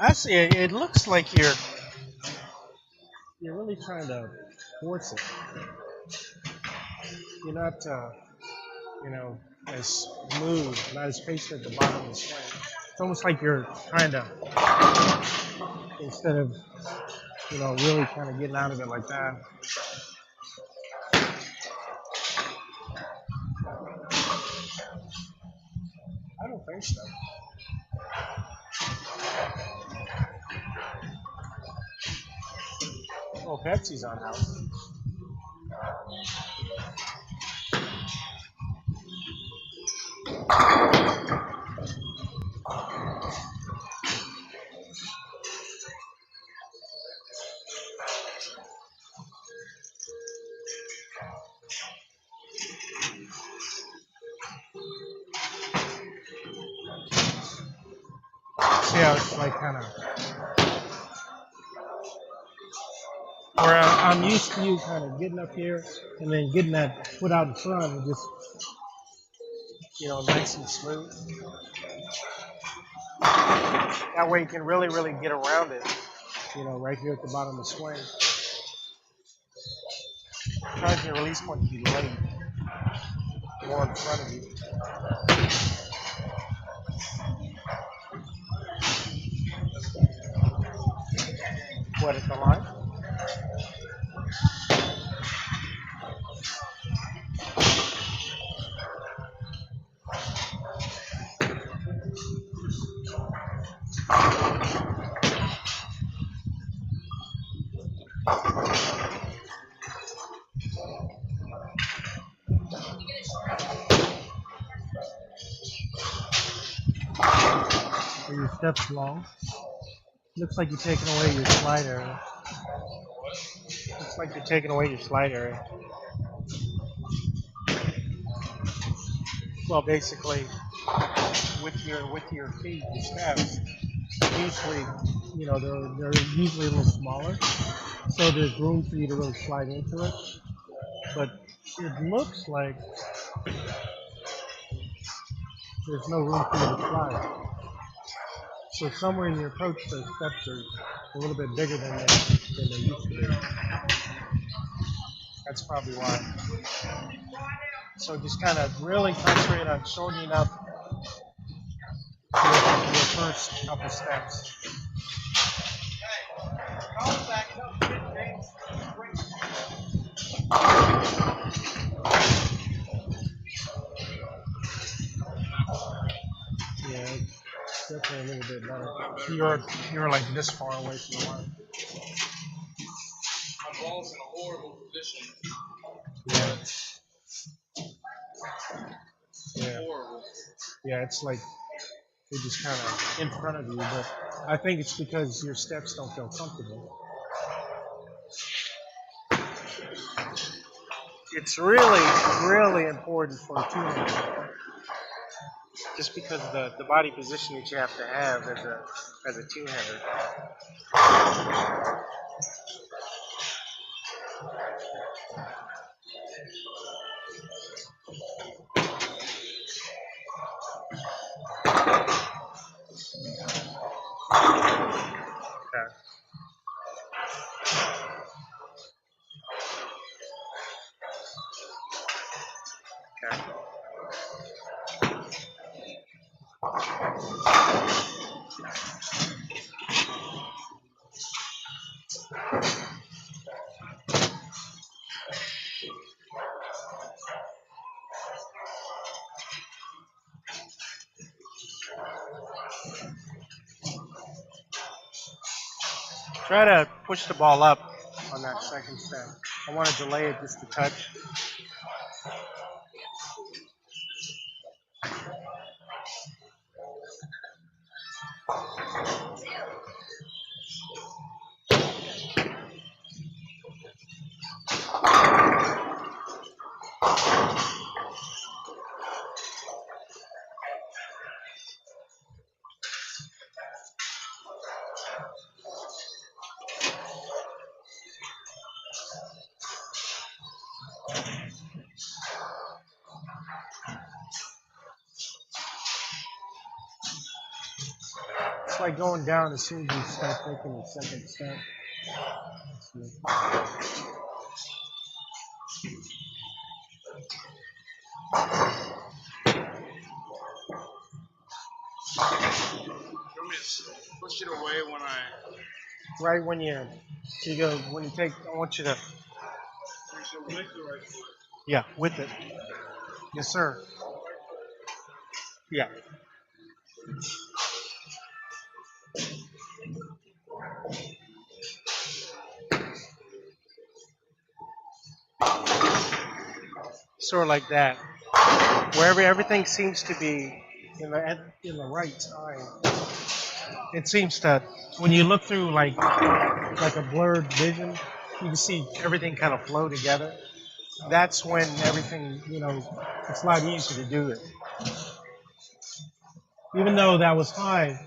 Actually, it looks like you're really trying to force it. You're not, you know, as smooth, not as patient at the bottom of the swing. It's almost like you're trying to, instead of, really kind of getting out of it like that. I don't think so. Well, Pepsi's on house. See how it's like kind of, where I'm used to you kind of getting up here and then getting that foot out in front and just, nice and smooth. That way you can really, really get around it, right here at the bottom of the swing. Trying your release point to be laid more in front of you. What, at the line? Are your steps long? Looks like you're taking away your slide area. Looks like you're taking away your slide area. Well, basically, with your feet, your steps, usually, they're usually a little smaller, so there's room for you to really slide into it. But it looks like there's no room for you to slide. So somewhere in your approach, the steps are a little bit bigger than they used to be. That's probably why. So just kind of really concentrate on shortening up your first couple steps. Yeah, it's definitely a little bit better. You're like this far away from the line. My ball's in a horrible position. Yeah. Horrible. Yeah, it's like they're just kind of in front of you, but I think it's because your steps don't feel comfortable. It's really, really important for a two-hander, just because of the body position that you have to have as a two-hander. Okay. Okay. Try to push the ball up on that second step. I want to delay it just a touch. starts like going down as soon as you start taking the second step. You want me to push it away when I Right when you go, when you take, I want you to, push it with the right foot? yeah, with it. Yes, sir. Yeah. Sort of like that. Wherever everything seems to be in the right time. It seems to, when you look through like a blurred vision, you can see everything kind of flow together. That's when everything, it's a lot easier to do it. Even though that was fine,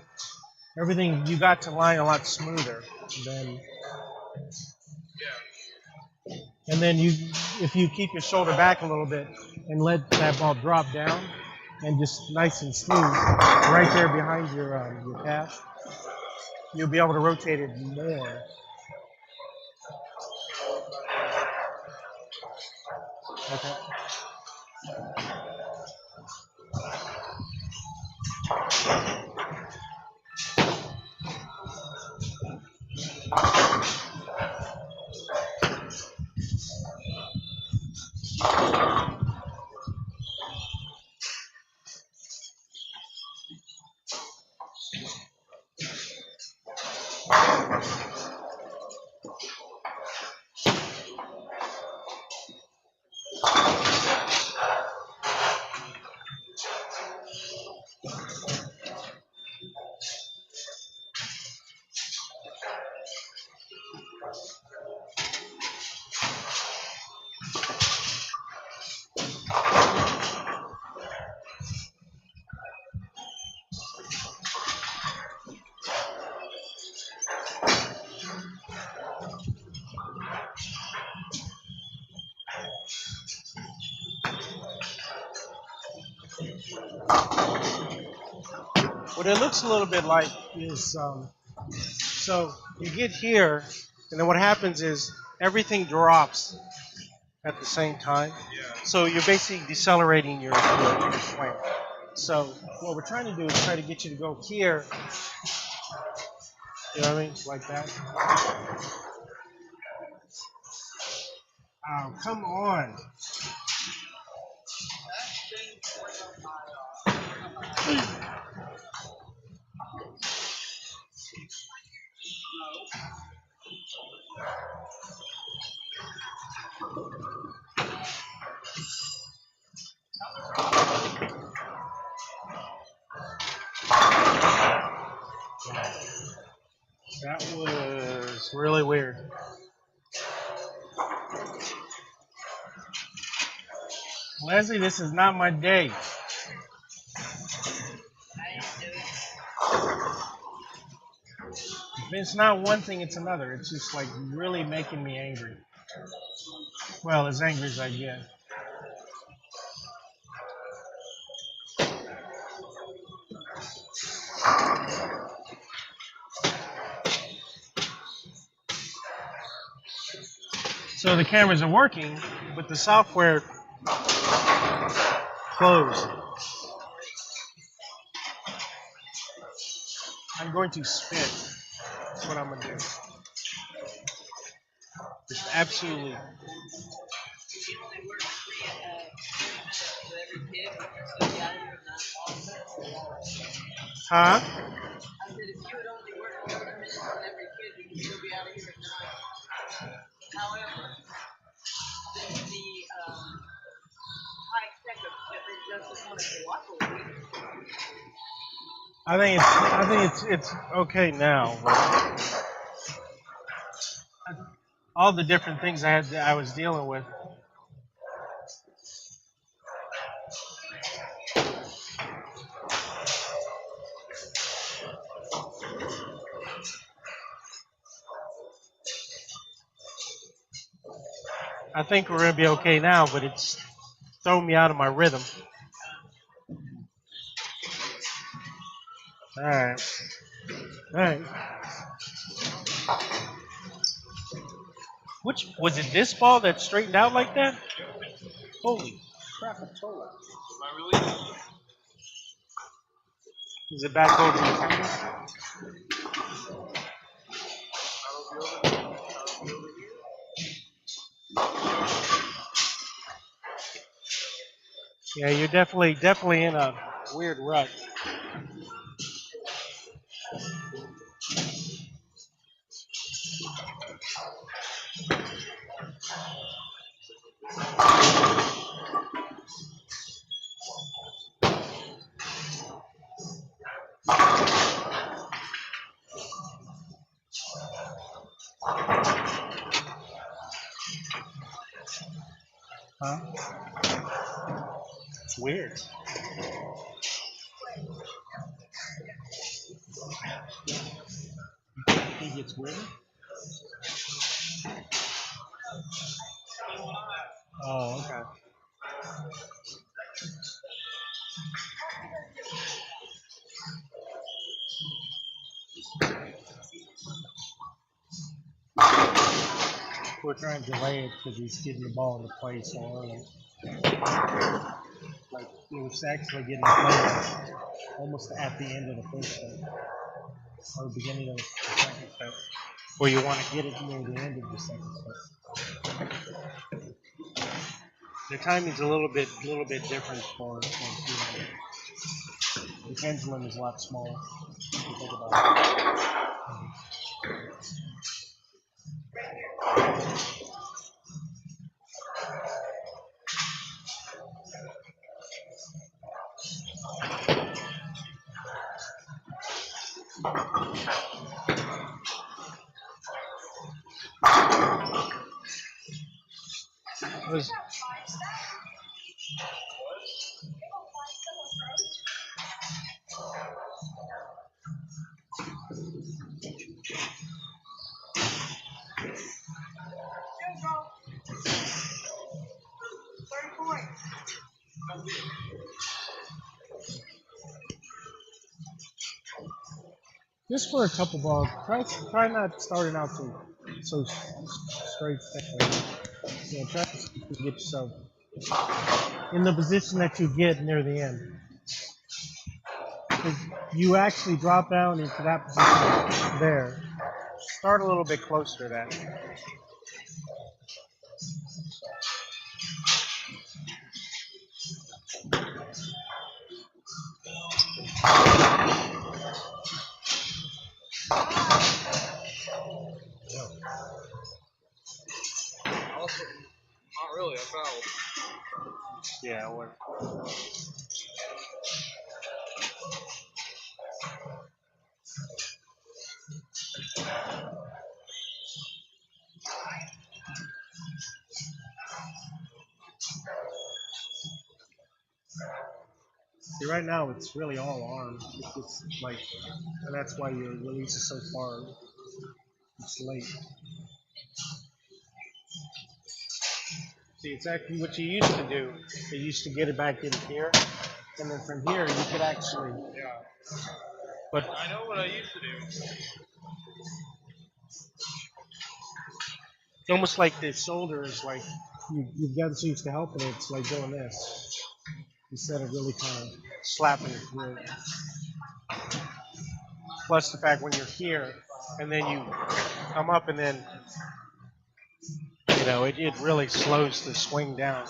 everything you got to line a lot smoother than. And then if you keep your shoulder back a little bit and let that ball drop down, and just nice and smooth, right there behind your calf, you'll be able to rotate it more. Okay. What it looks a little bit like is, so you get here, and then what happens is everything drops at the same time. Yeah. So you're basically decelerating your swing. So what we're trying to do is try to get you to go here. You know what I mean? Like that. Oh, come on. That was really weird. Leslie, this is not my day. If it's not one thing, it's another. It's just like really making me angry. Well, as angry as I get. So the cameras are working, but the software closed. I'm going to spit. That's what I'm going to do. Just absolutely. Huh? I think it's okay now. All the different things I was dealing with. I think we're gonna be okay now, but it's throwing me out of my rhythm. All right. All right. Which was it? This ball that straightened out like that? Holy crap! I told it. Am I really? Is it back over the table? Yeah, you're definitely in a weird rut. Huh? It's weird. You think it's weird? Oh, okay. We're trying to delay it because he's getting the ball into play so early. Like, it was actually getting played almost at the end of the first set, or the beginning of the second set, where you want to get it near the end of the second set. The timing's a little bit different for the pendulum is a lot smaller. If you think about it. Just for a couple balls, try not starting out so straight. Yeah, try to get yourself in the position that you get near the end. If you actually drop down into that position there, start a little bit closer to that. Also, not really. I fouled. Yeah, or see, right now it's really all arm. It's just like, and that's why your release is so far. It's late. See, it's actually what you used to do. You used to get it back in here, and then from here you could actually. Yeah. But I know what I used to do. it's almost like the shoulder is like you've gotten so used to helping it. It's like doing this instead of really kind of slapping it through. Plus the fact when you're here and then you come up and then it really slows the swing down.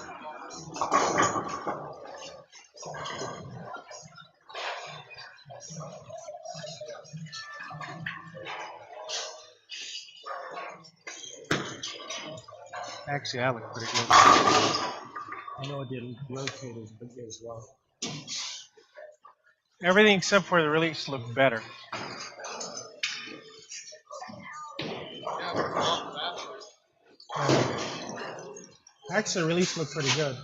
Actually, that looked pretty good. I know it didn't rotate as big as well. Everything except for the release looked better. Actually, the release looked pretty good.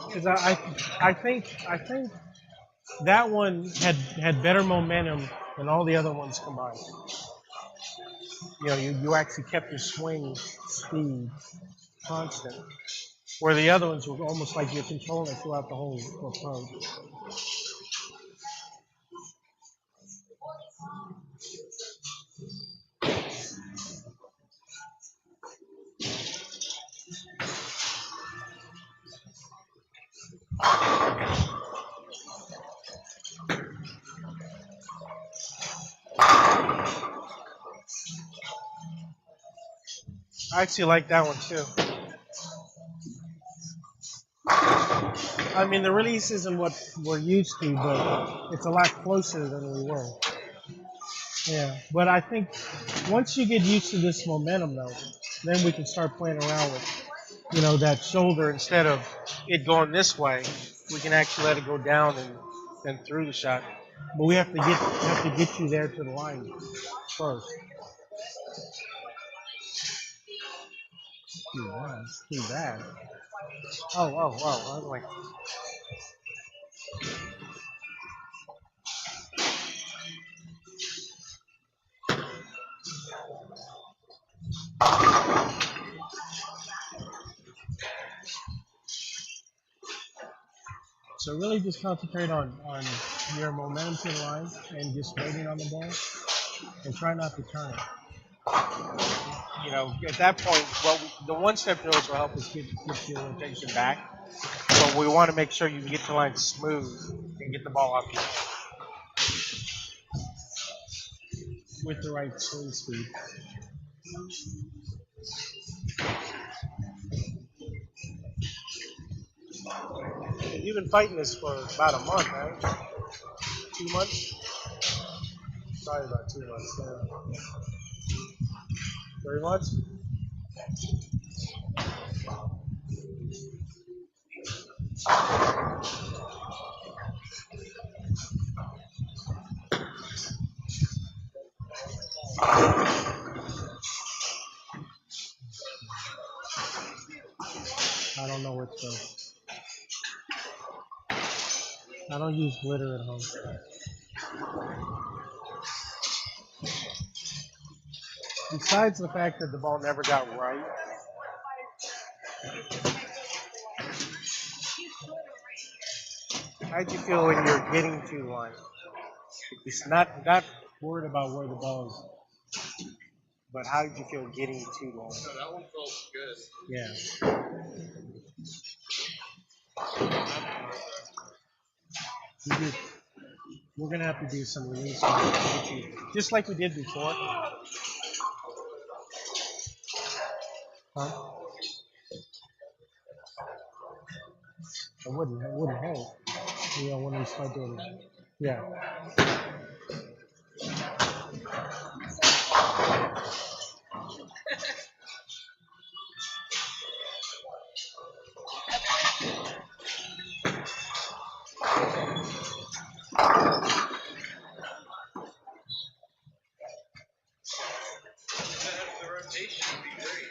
Because I think that one had better momentum than all the other ones combined. You actually kept your swing speed constant, where the other ones were almost like you're controlling it throughout the whole approach. I actually like that one too. I mean, the release isn't what we're used to, but it's a lot closer than we were. Yeah, but I think once you get used to this momentum, though, then we can start playing around with, that shoulder instead of it going this way. We can actually let it go down and through the shot. But we have to get you there to the line first. Too bad. Oh. I was like, so really just concentrate on your momentum to the line and just waiting on the ball and try not to turn it. At that point, the one-step drills will help us get your rotation back. But we want to make sure you can get the line smooth and get the ball off you with the right swing speed. You've been fighting this for about a month, right? 2 months? Probably about 2 months. 3 months? I don't know where to go. I don't use glitter at home. Besides the fact that the ball never got right, how'd you feel when you're getting to the line? It's not worried about where the ball is, but how did you feel getting to the line? No, that one felt good. Yeah. We're gonna have to do some release, just like we did before. Huh? It wouldn't hold. When we start doing it. Yeah. The rotation would be great.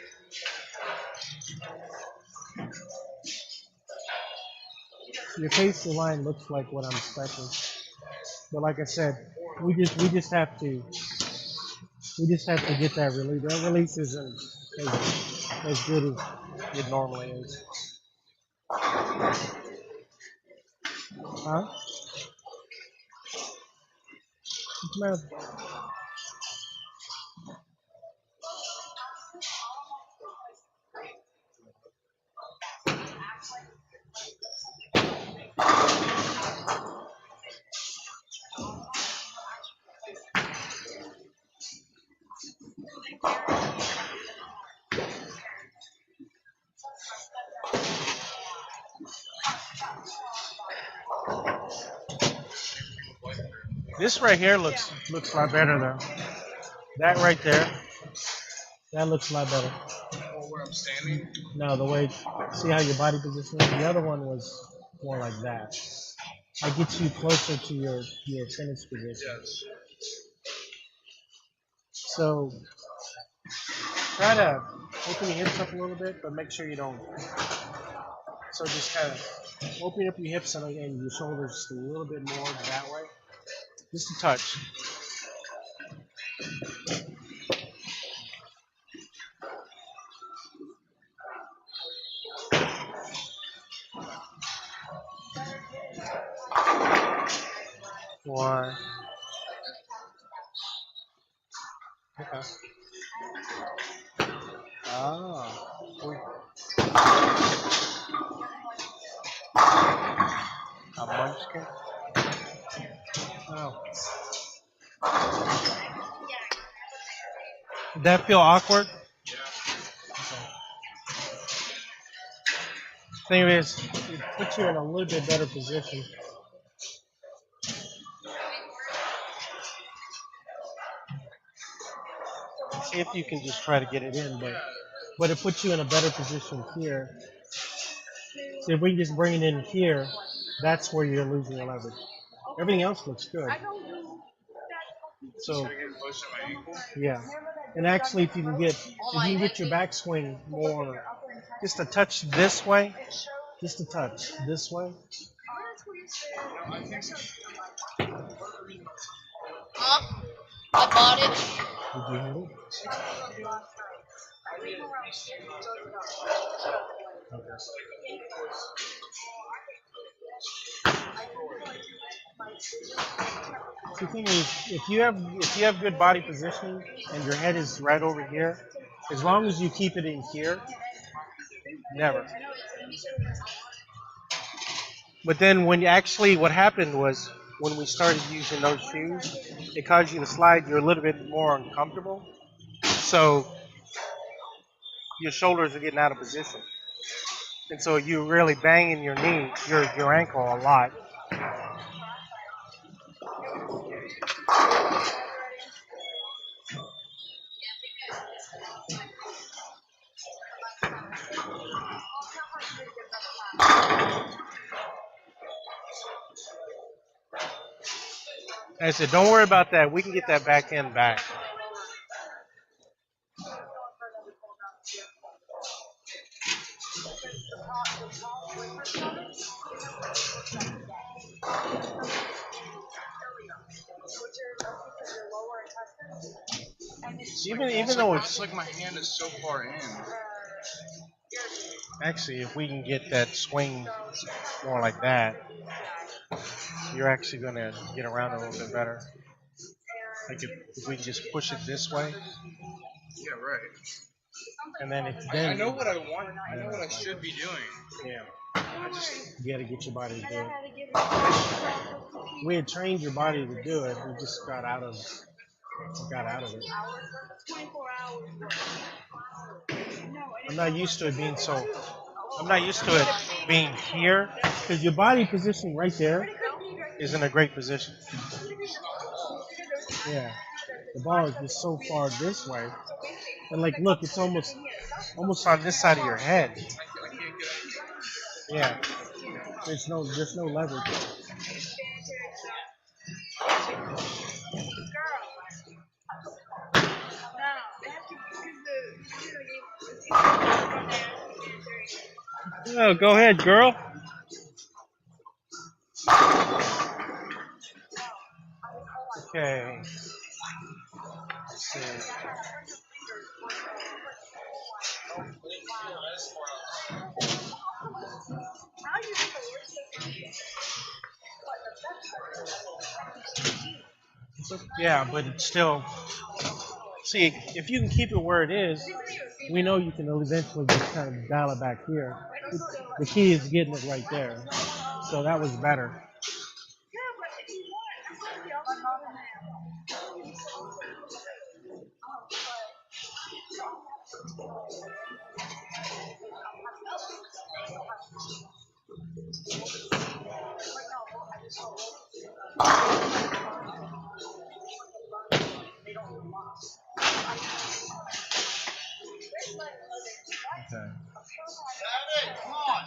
Your face to line looks like what I'm expecting, but like I said, we just have to get that release. That release isn't as good as it normally is. Huh? What's the matter? This right here looks a lot better though. That right there, that looks a lot better. Or where I'm standing. No, the way, see how your body position is? The other one was more like that. I get you closer to your finish position. Yes. So try to open your hips up a little bit, but make sure you don't. So just kind of open up your hips and your shoulders just a little bit more that way. Just a touch. One. Okay. Ah. A munchkin? Oh. Did that feel awkward? Yeah. Thing is, it puts you in a little bit better position. See if you can just try to get it in, but it puts you in a better position here. See if we can just bring it in here, that's where you're losing your leverage. Everything else looks good. So yeah, and actually, if you can get your backswing more, just a touch this way, just a touch this way. I bought it. Did you hit it? Okay. The thing is, if you have good body positioning and your head is right over here, as long as you keep it in here, never. But then what happened was when we started using those shoes, it caused you to slide. You're a little bit more uncomfortable, so your shoulders are getting out of position, and so you're really banging your knee, your ankle a lot. And I said, don't worry about that. We can get that back end back. Even though it's like my hand is so far in. actually, if we can get that swing more like that, you're actually going to get around a little bit better. Like if we can just push it this way, Yeah, right. and then I know what I want. I know what I should be doing. Yeah, I just you got to get your body to do it. We had trained your body to do it. We just got out of it. I'm not used to it being so. I'm not used to it being here because your body position right there is in a great position. Yeah, the ball is just so far this way, and like, look, it's almost on this side of your head. Yeah, there's no leverage. Oh, go ahead, girl. Okay. Let's see. Yeah, but it's still. See, if you can keep it where it is, we know you can eventually just kind of dial it back here. The key is getting it right there. So that was better. Okay. come on.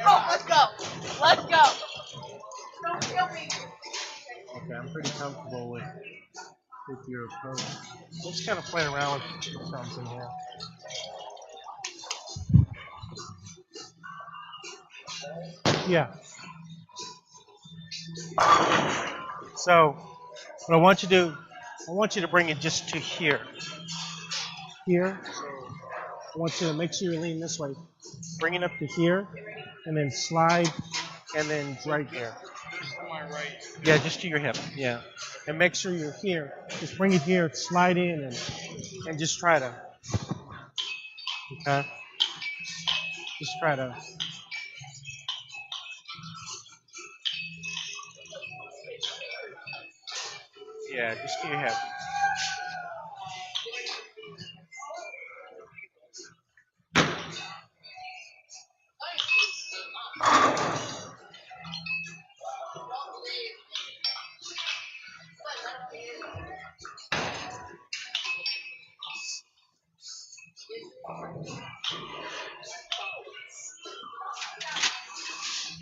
Oh, let's go. Let's go. Don't kill me. Okay, I'm pretty comfortable with your approach. Let's kind of play around with something here. Yeah. So what I want you to do, I want you to bring it just to here. Here. I want you to make sure you lean this way. Bring it up to here, and then slide, and then right there. Just to my right. Yeah, just to your hip. Yeah. And make sure you're here. Just bring it here, slide in, and just try to. Okay. Just try to. Yeah, just to your hip.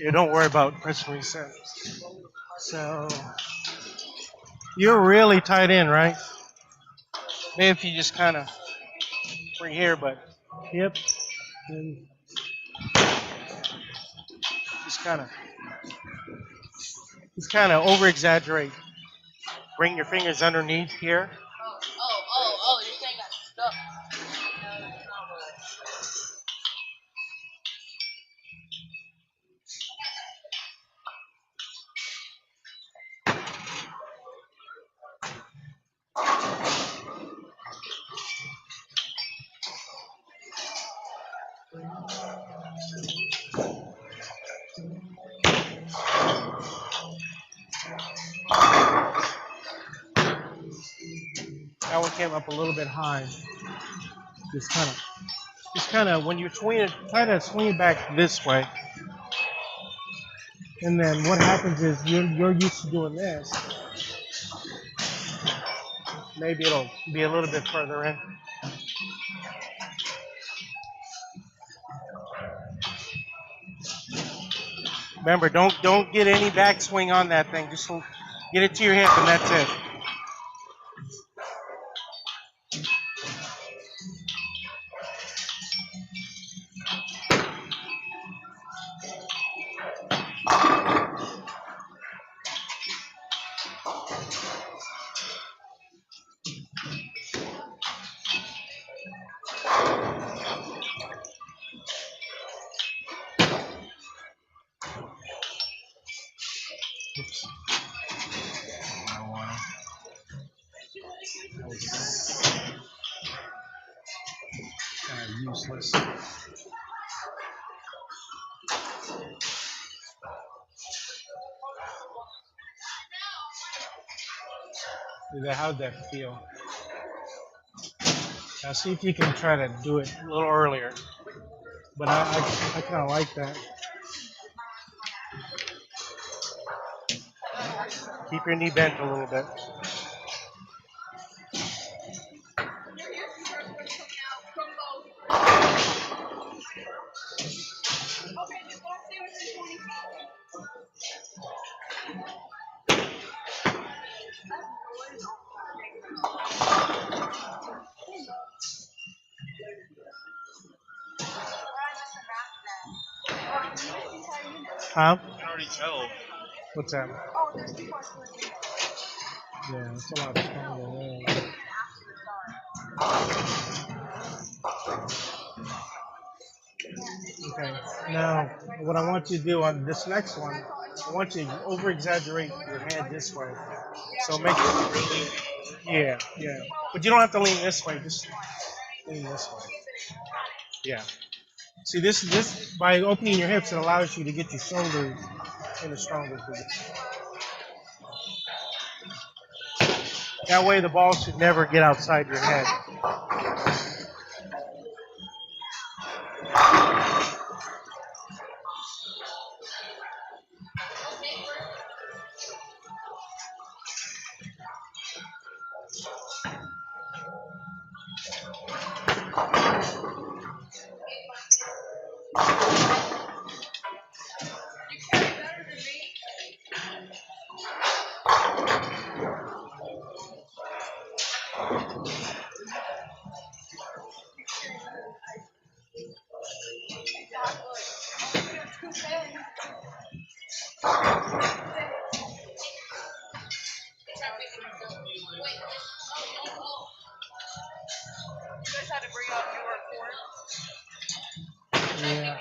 Yeah, don't worry about pressing reset. So you're really tight in, right? Maybe if you just kind of bring here, but yep, and just kind of over exaggerate. Bring your fingers underneath here. Oh, you're saying I'm stuck. No, that's not That one came up a little bit high. Just kind of when you swing it, try to swing it back this way. And then what happens is you're used to doing this. Maybe it'll be a little bit further in. Remember, don't get any backswing on that thing. Just get it to your hip, and that's it. Oops. Marijuana. That was useless. How'd that feel? Now see if you can try to do it a little earlier. But I kind of like that. Keep your knee bent a little bit. Huh? I can already tell. What's that? Yeah, it's a lot stronger there. Okay. Now, what I want you to do on this next one, I want you to over exaggerate your hand this way. So make it. Yeah. But you don't have to lean this way. Just lean this way. Yeah. See, this by opening your hips, it allows you to get your shoulders in a stronger position. That way, the ball should never get outside your head. You guys had to bring out newer cords. Yeah.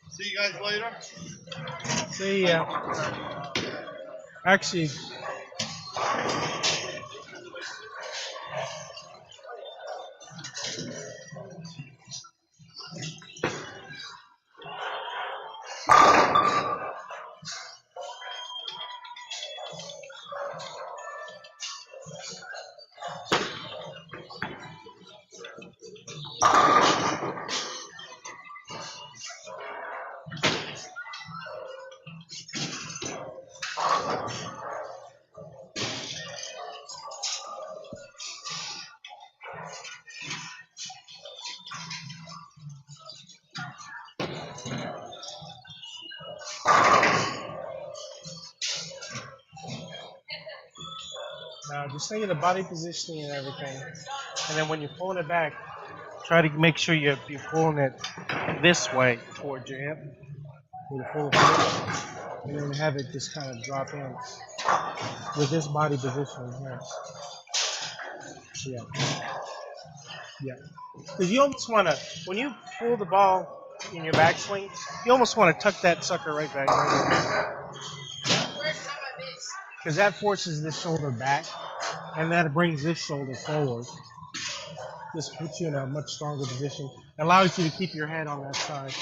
See you guys later. See ya. Actually, Now just think of the body positioning and everything. And then when you're pulling it back, try to make sure you're pulling it this way towards your hip. With a full hip. And then have it just kind of drop in with this body position here. Yeah. Yeah. Because you almost want to, when you pull the ball in your backswing, you almost want to tuck that sucker right back. Because that forces this shoulder back, and that brings this shoulder forward. This puts you in a much stronger position. Allows you to keep your head on that side.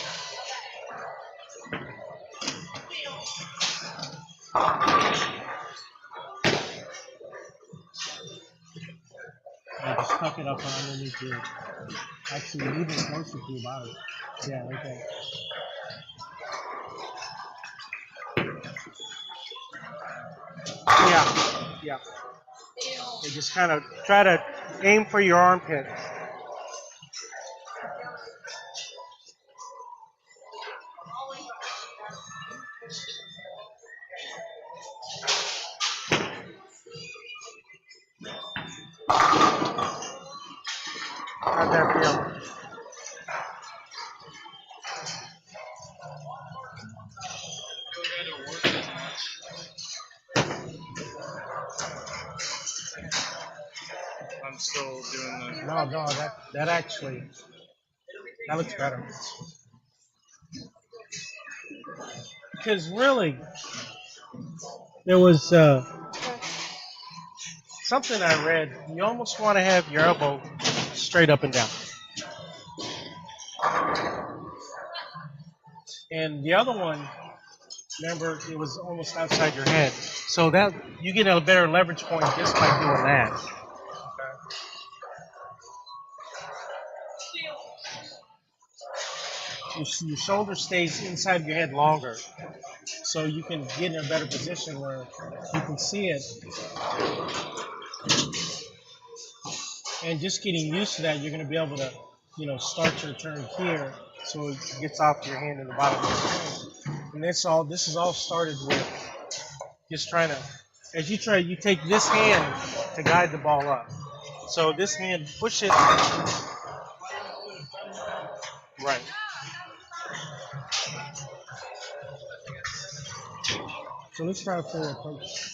And just tuck it up underneath you. Actually, even closer to your body. Yeah, right there. Yeah, yeah. And just kind of try to aim for your armpit. How'd that feel? I'm still doing the. No, that actually, that looks better. Because really, there was something I read. You almost want to have your elbow straight up and down. And the other one, remember, it was almost outside your head. So that you get a better leverage point just by doing that. Your shoulder stays inside your head longer. So you can get in a better position where you can see it. And just getting used to that, you're going to be able to, start your turn here so it gets off your hand in the bottom of your hand. And this is all started with just trying to, as you take this hand to guide the ball up. So this hand, push it. Right. So let's try a forward approach.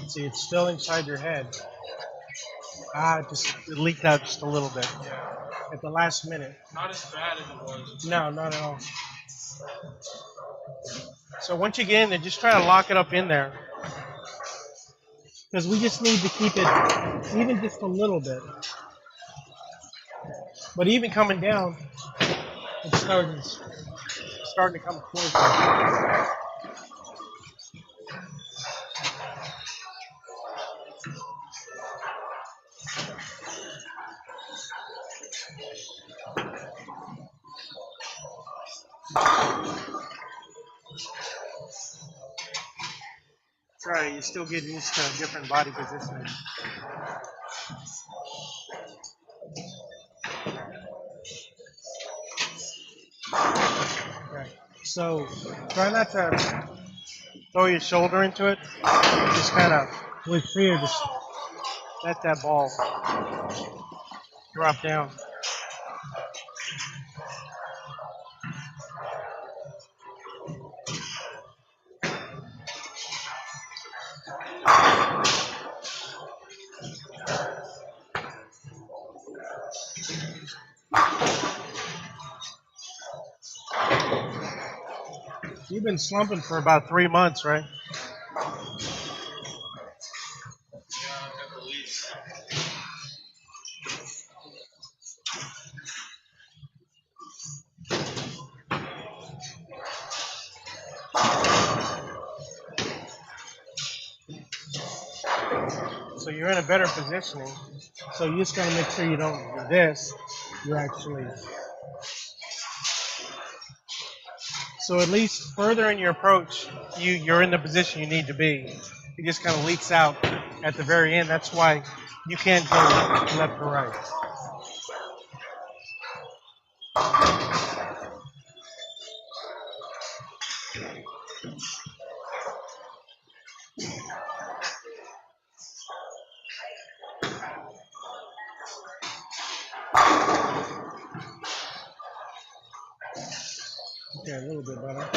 See, it's still inside your head. It leaked out just a little bit. Yeah. At the last minute. Not as bad as it was. No, not at all. So once you get in there, just try to lock it up in there. Because we just need to keep it even just a little bit. But even coming down, it's starting to come closer. Right, you're still getting used to a different body positioning. Right. So try not to throw your shoulder into it. Just kind of, with fear, just let that ball drop down. You've been slumping for about 3 months, right? Yeah, at the least. So you're in a better positioning. So you just gotta make sure you don't do this. You actually. So at least further in your approach, you're in the position you need to be. It just kind of leaks out at the very end. That's why you can't go left or right. Okay, a little bit better.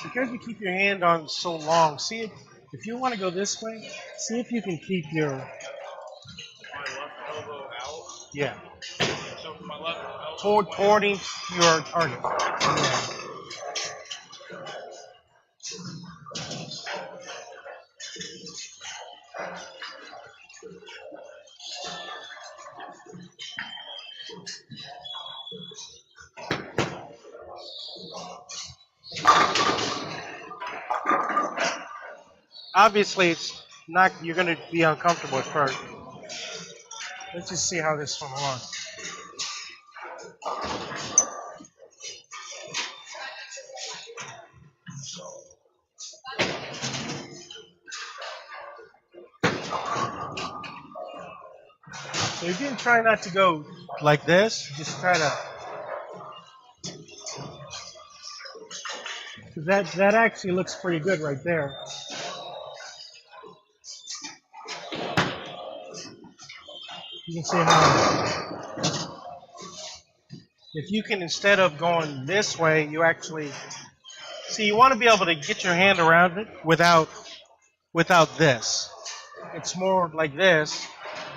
Because you keep your hand on so long, see if you want to go this way, see if you can keep your My left elbow out. yeah So my left elbow towarding your target. Yeah. Obviously, it's not. You're going to be uncomfortable at first. Let's just see how this one works. So you can try not to go like this. Just try to. Cause that actually looks pretty good right there. You can see how if you can, instead of going this way, you actually see you want to be able to get your hand around it without this. It's more like this,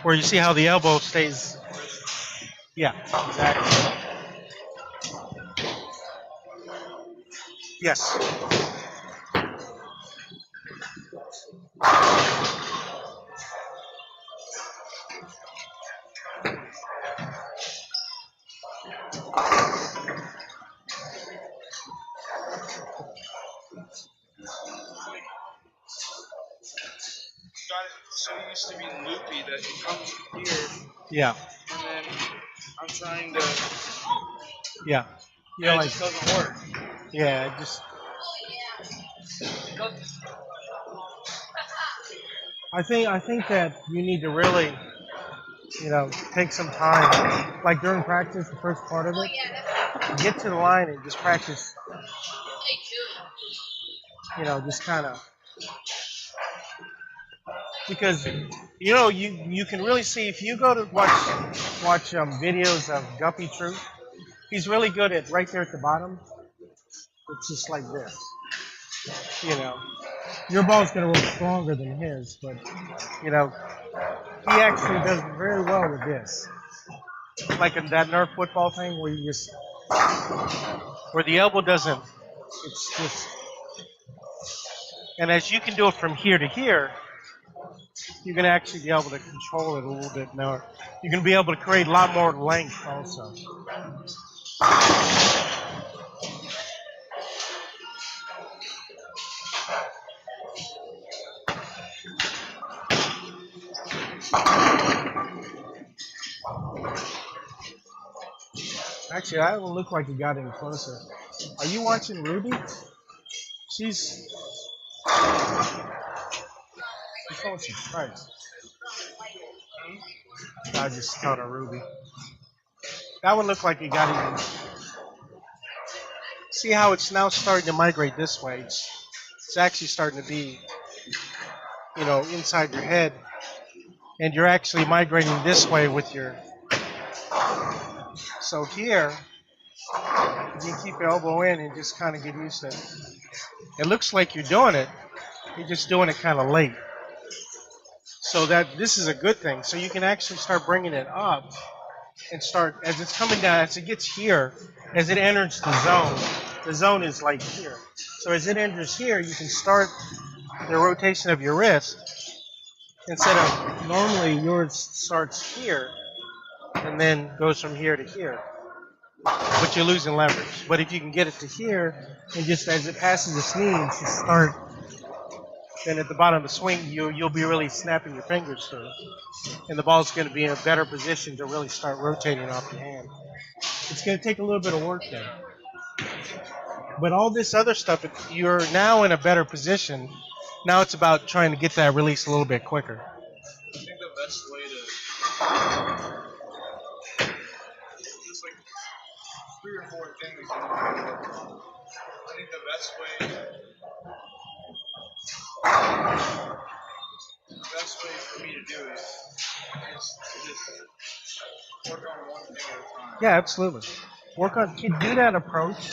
where you see how the elbow stays. Yeah, exactly. Yes. got it so used to being loopy that it comes here Yeah. and then I'm trying to Yeah. yeah, Yeah, it like just doesn't work. yeah, just I think that you need to really, take some time. Like during practice, the first part of it, get to the line and just practice, just kind of because you can really see if you go to watch videos of Guppy Troop, he's really good at right there at the bottom. It's just like this, you know. Your ball's gonna roll stronger than his, but you know he actually does very well with this. Like in that Nerf football thing where you just where the elbow doesn't. It's just and as you can do it from here to here, you're gonna actually be able to control it a little bit more. You're gonna be able to create a lot more length also. Actually, that will look like you got in closer. Are you watching Ruby? She's oh, she's Christ. I just called her Ruby. That would look like you got even. See how it's now starting to migrate this way. It's actually starting to be, inside your head, and you're actually migrating this way with your. So here, you can keep your elbow in and just kind of get used to it. It looks like you're doing it. You're just doing it kind of late. So that this is a good thing. So you can actually start bringing it up and start as it's coming down, as it gets here, as it enters the zone. the zone is like here. So as it enters here, you can start the rotation of your wrist instead of normally yours starts here and then goes from here to here. But you're losing leverage. But if you can get it to here and just as it passes the sleeves, you start. Then at the bottom of the swing, you'll be really snapping your fingers through, and the ball's going to be in a better position to really start rotating off your hand. It's going to take a little bit of work then. But all this other stuff, you're now in a better position. Now it's about trying to get that release a little bit quicker. I think the best way to just like 3 or 4 things. I think the best way for me to do it is to just work on one thing at a time. Yeah, absolutely. Do that approach.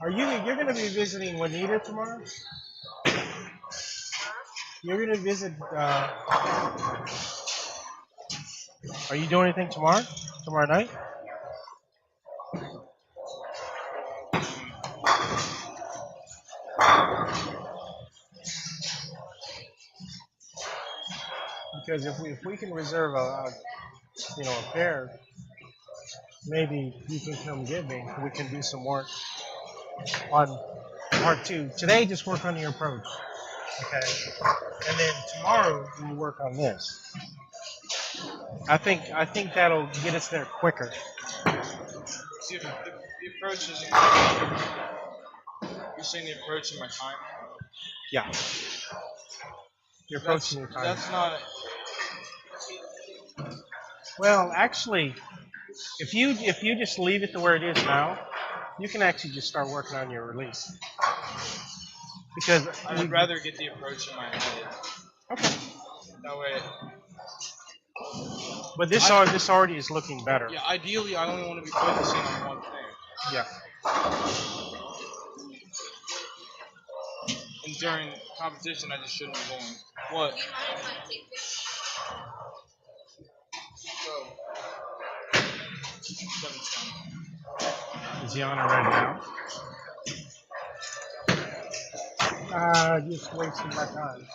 You're going to be visiting Juanita tomorrow? You're going to visit, are you doing anything tomorrow? Tomorrow night? Because if we can reserve a pair, maybe you can come get me. We can do some work on part 2. Today, just work on your approach, okay? And then tomorrow we'll work on this. I think that'll get us there quicker. See, the approach is. You're saying the approach in my time? Yeah. You're approaching your time. That's not. Well, actually, if you just leave it to where it is now, you can actually just start working on your release. Because I would rather get the approach in my head. Okay. That way. But this already is looking better. Yeah, ideally, I only want to be focusing on one thing. Yeah. And during competition, I just shouldn't be going. What? So. Is he on it right now? Just wasting my time.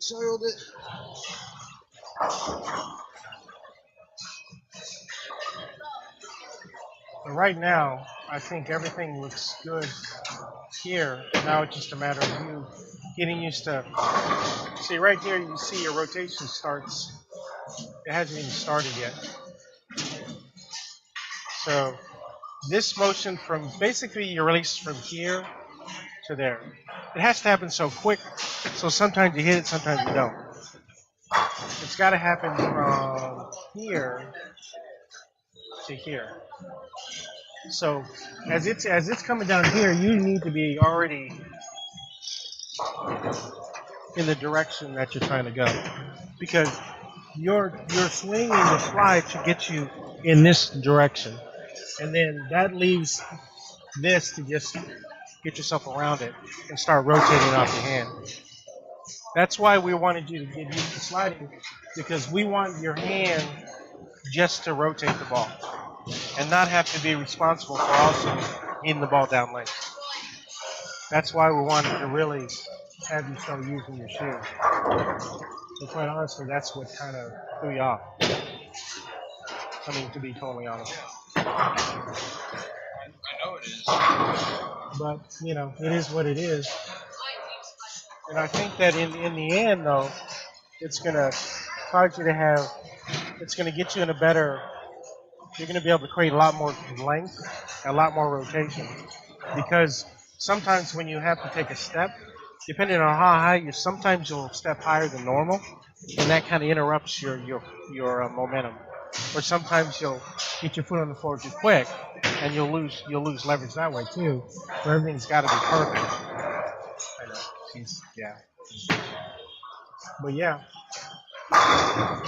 Soiled it. But right now, I think everything looks good here. Now it's just a matter of you getting used to. See, right here, you see your rotation starts. It hasn't even started yet. So this motion from basically your release from here to there. It has to happen so quick. So sometimes you hit it, sometimes you don't. It's got to happen from here to here. So as it's coming down here, you need to be already in the direction that you're trying to go, because your swing and your slide should get you in this direction, and then that leaves this to just get yourself around it and start rotating off your hand. That's why we wanted you to get used to sliding, because we want your hand just to rotate the ball and not have to be responsible for also hitting the ball down lane. That's why we wanted to really have you start using your shoe. But quite honestly, that's what kind of threw you off. I mean, to be totally honest. I know it is. But, it is what it is. And I think that in the end, though, it's going to cause you to have, it's going to get you in a better, you're going to be able to create a lot more length, a lot more rotation. Because sometimes when you have to take a step, depending on how high sometimes you'll step higher than normal, and that kind of interrupts your momentum. Or sometimes you'll get your foot on the floor too quick, and you'll lose leverage that way too. Where everything's got to be perfect. I know. Yeah. But yeah,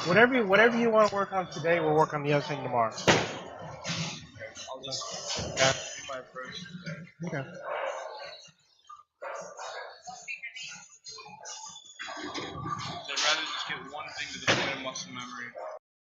whatever you want to work on today, we'll work on the other thing tomorrow. I'll just do my approach today. Okay. I'd rather just get one thing to the point of muscle memory.